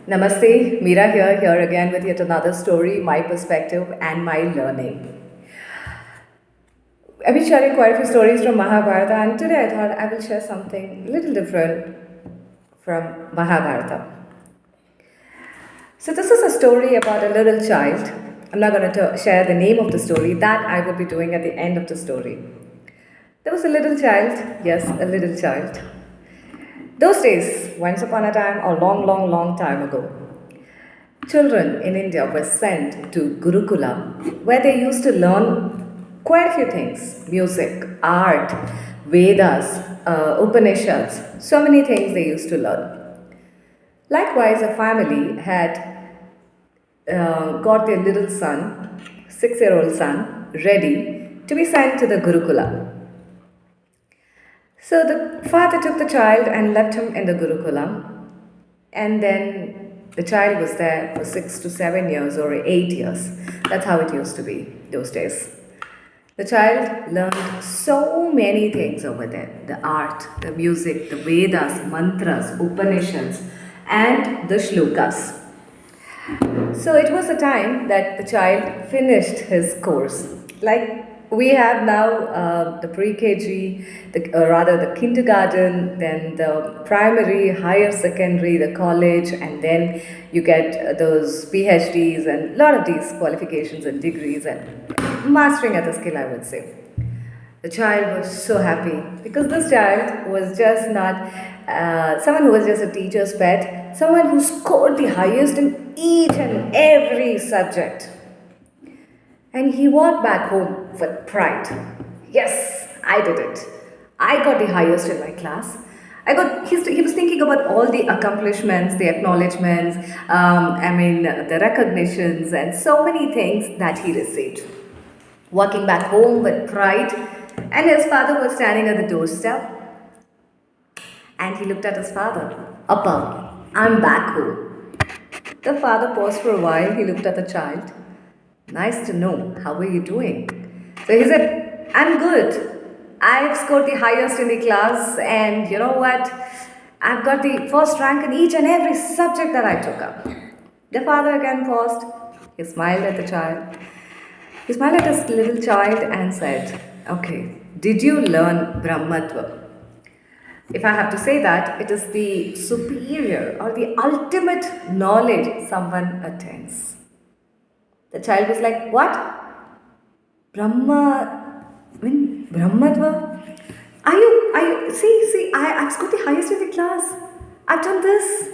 Namaste, Meera here again with yet another story, my perspective and my learning. I've been sharing quite a few stories from Mahabharata, and today I thought I will share something a little different from Mahabharata. So, this is a story about a little child. I'm not going to share the name of the story, that I will be doing at the end of the story. There was a little child, yes, a little child. Those days, once upon a time, or long time ago, children in India were sent to Gurukula, where they used to learn quite a few things: music, art, Vedas, Upanishads, so many things they used to learn. Likewise, a family had got their little son, 6-year-old son, ready to be sent to the Gurukula. So the father took the child and left him in the Gurukulam, and then the child was there for 6 to 7 years or 8 years. That's how it used to be those days. The child learned so many things over there: the art, the music, the Vedas, mantras, Upanishads, and the shlokas. So it was a time that the child finished his course. Like we have now the pre-KG, rather the kindergarten, then the primary, higher secondary, the college, and then you get those PhDs and a lot of these qualifications and degrees and mastering at the skill, I would say. The child was so happy because this child was just not someone who was just a teacher's pet, someone who scored the highest in each and every subject. And he walked back home with pride. Yes, I did it. I got the highest in my class. He was thinking about all the accomplishments, the acknowledgements, the recognitions, and so many things that he received. Walking back home with pride, and his father was standing at the doorstep. And he looked at his father. Appa, I'm back home. The father paused for a while. He looked at the child. Nice to know. How are you doing? So he said, I'm good. I've scored the highest in the class, and you know what? I've got the first rank in each and every subject that I took up. The father again paused. He smiled at the child. He smiled at his little child and said, okay, did you learn Brahmatva? If I have to say that, it is the superior or the ultimate knowledge someone attains. The child was like, what? Brahmatva? I've scored the highest in the class. I've done this.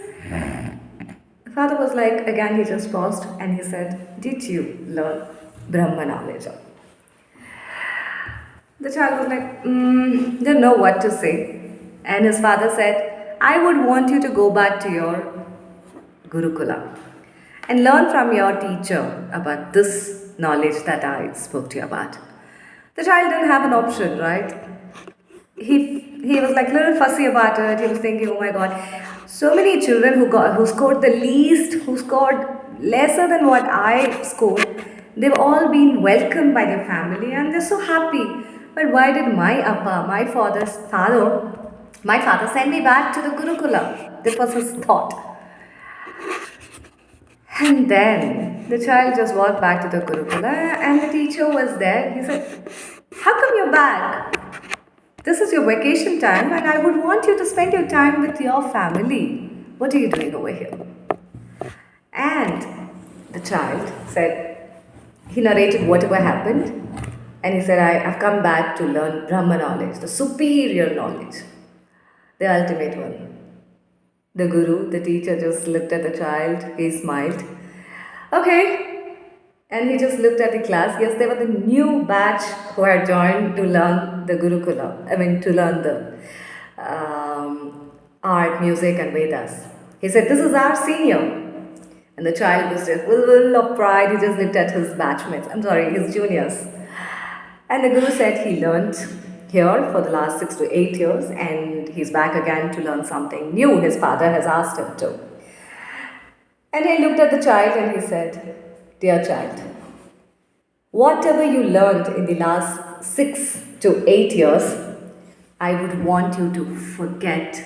The father was like, again, he just paused and he said, did you learn Brahma knowledge? The child was like, didn't know what to say. And his father said, I would want you to go back to your Gurukula and learn from your teacher about this knowledge that I spoke to you about. The child didn't have an option, right? He was like a little fussy about it. He was thinking, oh my God, so many children who scored the least, who scored lesser than what I scored, they've all been welcomed by their family and they're so happy. But why did my father send me back to the Gurukula? This was his thought. And then the child just walked back to the Gurukula and the teacher was there. He said, how come you're back? This is your vacation time and I would want you to spend your time with your family. What are you doing over here? And the child said, he narrated whatever happened. And he said, I've come back to learn Brahma knowledge, the superior knowledge, the ultimate one. The guru, the teacher, just looked at the child. He smiled. Okay. And he just looked at the class. Yes, they were the new batch who had joined to learn the Gurukula. To learn the art, music, and Vedas. He said, this is our senior. And the child was just full of pride. He just looked at his batchmates. His juniors. And the guru said he learned here for the last 6 to 8 years and he's back again to learn something new. His father has asked him to. And he looked at the child and he said, dear child, whatever you learned in the last 6 to 8 years, I would want you to forget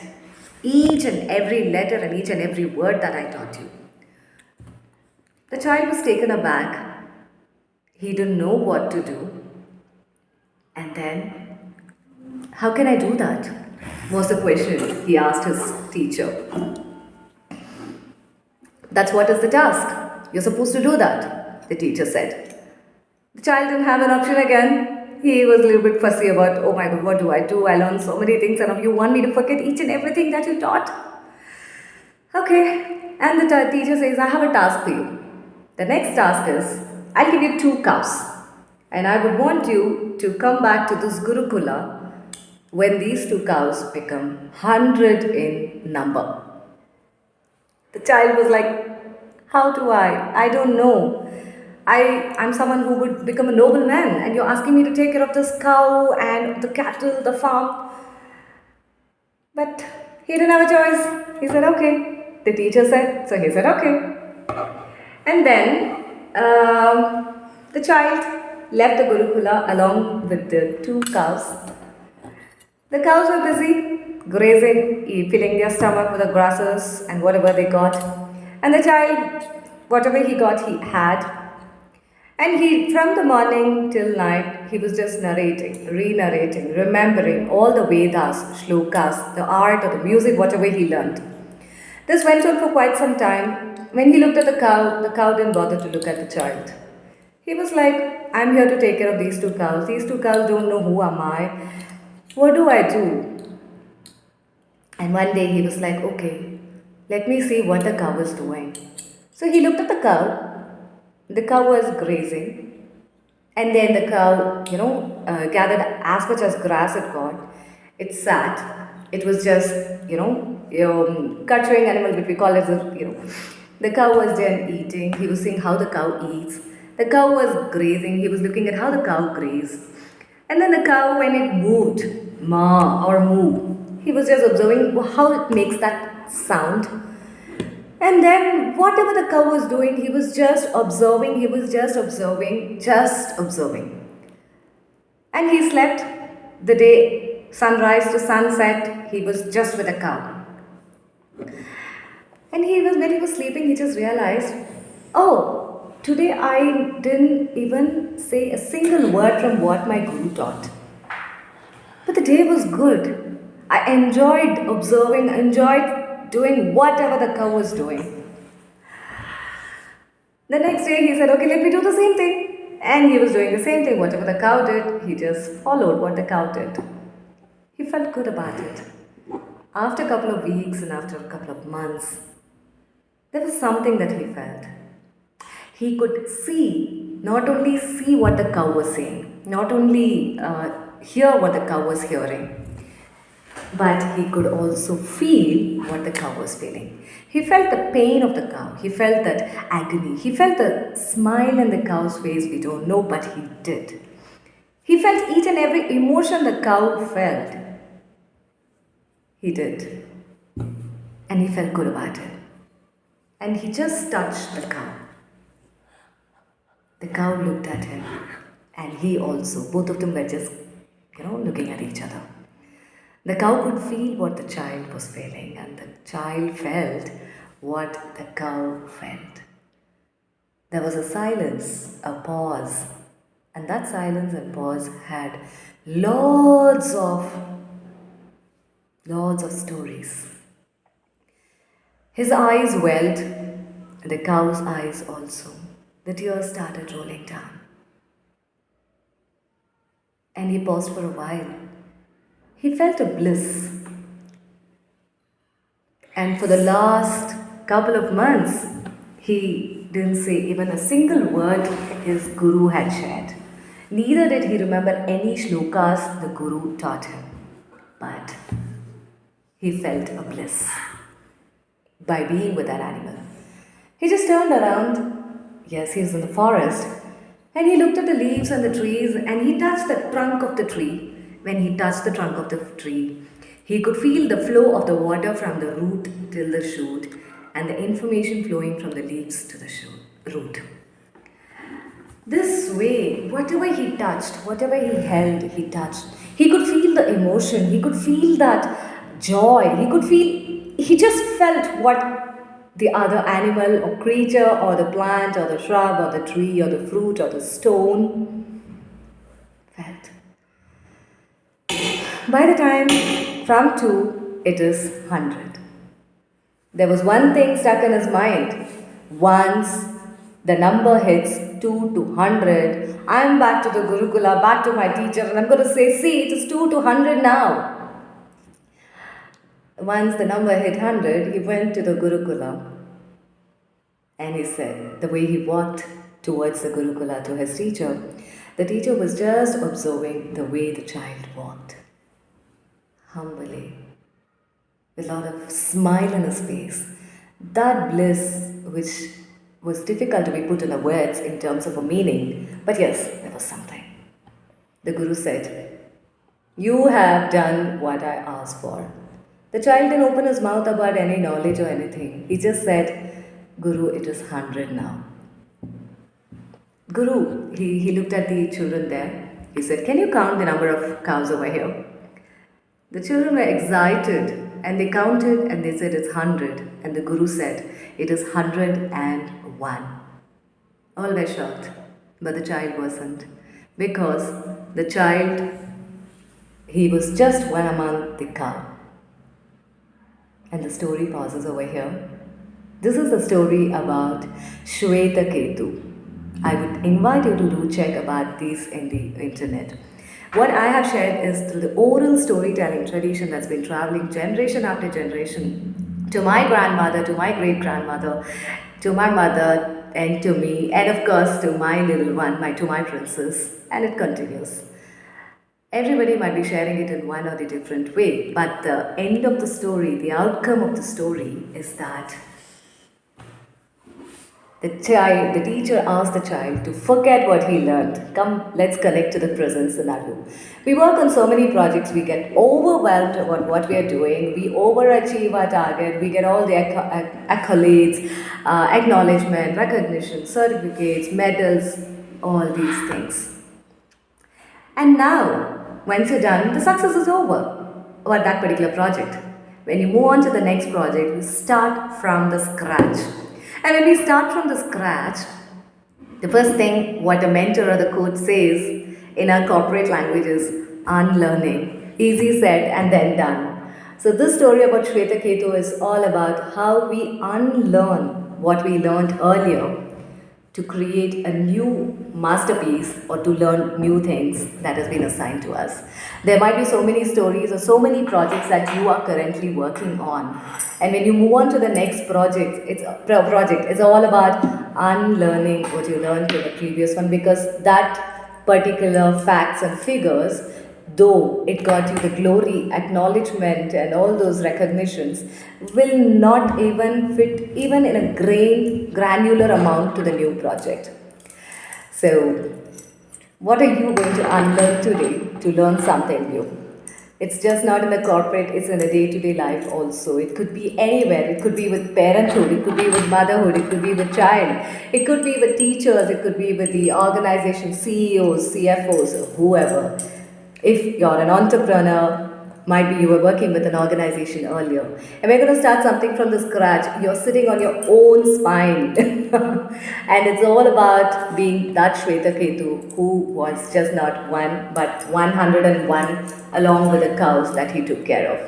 each and every letter and each and every word that I taught you. The child was taken aback. He didn't know what to do. And then, how can I do that? Was the question he asked his teacher. That's what is the task. You're supposed to do that, the teacher said. The child didn't have an option again. He was a little bit fussy about, oh my god, what do I do? I learned so many things, and you want me to forget each and everything that you taught? Okay. And the teacher says, I have a task for you. The next task is, I'll give you two cows. And I would want you to come back to this Gurukula when these two cows become 100 in number. The child was like, how do I? I don't know. I'm someone who would become a nobleman, and you're asking me to take care of this cow and the cattle, the farm. But he didn't have a choice. He said, okay. The teacher said, so he said, okay. And then the child left the Gurukula along with the two cows. The cows were busy grazing, filling their stomach with the grasses and whatever they got. And the child, whatever he got, he had. And he, from the morning till night, he was just narrating, re-narrating, remembering all the Vedas, shlokas, the art or the music, whatever he learned. This went on for quite some time. When he looked at the cow didn't bother to look at the child. He was like, I'm here to take care of these two cows. These two cows don't know who am I. What do I do? And one day he was like, okay, let me see what the cow is doing. So he looked at the cow. The cow was grazing. And then the cow, gathered as much as grass it got. It sat. It was just, cut-chewing animal, which we call it, The cow was then eating. He was seeing how the cow eats. The cow was grazing. He was looking at how the cow grazed. And then the cow, when it moved, maa or moo, he was just observing how it makes that sound. And then whatever the cow was doing, he was just observing, just observing. And he slept the day, sunrise to sunset, he was just with the cow. And when he was sleeping, he just realized, oh, today I didn't even say a single word from what my guru taught. But the day was good. I enjoyed observing, enjoyed doing whatever the cow was doing. The next day he said, okay, let me do the same thing. And he was doing the same thing. Whatever the cow did, he just followed what the cow did. He felt good about it. After a couple of weeks and after a couple of months, there was something that he felt. He could not only see what the cow was saying, not only hear what the cow was hearing, but he could also feel what the cow was feeling. He felt the pain of the cow. He felt that agony. He felt the smile in the cow's face. We don't know, but he did. He felt each and every emotion the cow felt. He did. And he felt good about it. And he just touched the cow. The cow looked at him. And he also, both of them were just, looking at each other. The cow could feel what the child was feeling, and the child felt what the cow felt. There was a silence, a pause, and that silence and pause had lots of stories. His eyes welled, and the cow's eyes also. The tears started rolling down. And he paused for a while. He felt a bliss. And for the last couple of months, he didn't say even a single word his guru had shared. Neither did he remember any shlokas the guru taught him. But he felt a bliss by being with that animal. He just turned around. Yes, he was in the forest. And he looked at the leaves and the trees, and he touched the trunk of the tree. When he touched the trunk of the tree, he could feel the flow of the water from the root till the shoot, and the information flowing from the leaves to the root. This way, whatever he touched, whatever he held, he touched. He could feel the emotion, he could feel that joy, he could feel he just felt what the other animal or creature or the plant or the shrub or the tree or the fruit or the stone felt. By the time from 2, it is 100. There was one thing stuck in his mind. Once the number hits 2 to 100, I'm back to the Gurukula, back to my teacher, and I'm going to say, see, it is 2 to 100 now. Once the number hit 100, he went to the Gurukula and he said, the way he walked towards the Gurukula to his teacher, the teacher was just observing the way the child walked. Humbly, with a lot of smile on his face. That bliss, which was difficult to be put in the words in terms of a meaning, but yes, there was something. The Guru said, you have done what I asked for. The child didn't open his mouth about any knowledge or anything. He just said, Guru, it is 100 now. Guru, he looked at the children there. He said, can you count the number of cows over here? The children were excited and they counted and they said it's 100. And the Guru said, it is 101. All were shocked, but the child wasn't. Because the child, he was just one among the cow. And the story pauses over here. This is a story about Swetaketu. I would invite you to do check about these in the internet. What I have shared is through the oral storytelling tradition that's been traveling generation after generation to my grandmother, to my great grandmother, to my mother, and to me, and of course to my little one, to my princess, and it continues. Everybody might be sharing it in one or the different way, but the end of the story, the outcome of the story is that the teacher asked the child to forget what he learned. Come, let's connect to the present scenario. We work on so many projects, we get overwhelmed about what we are doing, we overachieve our target, we get all the accolades, acknowledgement, recognition, certificates, medals, all these things. And now, once you're done, the success is over about that particular project. When you move on to the next project, you start from the scratch. And when we start from the scratch, the first thing what a mentor or the coach says in our corporate language is unlearning. Easy said and then done. So this story about Swetaketu is all about how we unlearn what we learned earlier to create a new masterpiece or to learn new things that has been assigned to us. There might be so many stories or so many projects that you are currently working on. And when you move on to the next project, it's all about unlearning what you learned in the previous one, because that particular facts and figures, though it got you the glory, acknowledgement and all those recognitions, will not even fit even in a granular amount to the new project. So, what are you going to unlearn today to learn something new? It's just not in the corporate, it's in the day-to-day life also. It could be anywhere. It could be with parenthood, it could be with motherhood, it could be with child, it could be with teachers, it could be with the organization, CEOs, CFOs, or whoever. If you're an entrepreneur, might be you were working with an organization earlier, and we're going to start something from the scratch. You're sitting on your own spine, and it's all about being that Swetaketu who was just not one but 101, along with the cows that he took care of.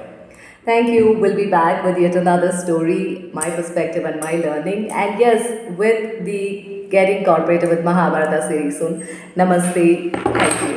Thank you. We'll be back with yet another story, my perspective and my learning, and yes, with the Getting Corporated with Mahabharata series soon. Namaste. Thank you.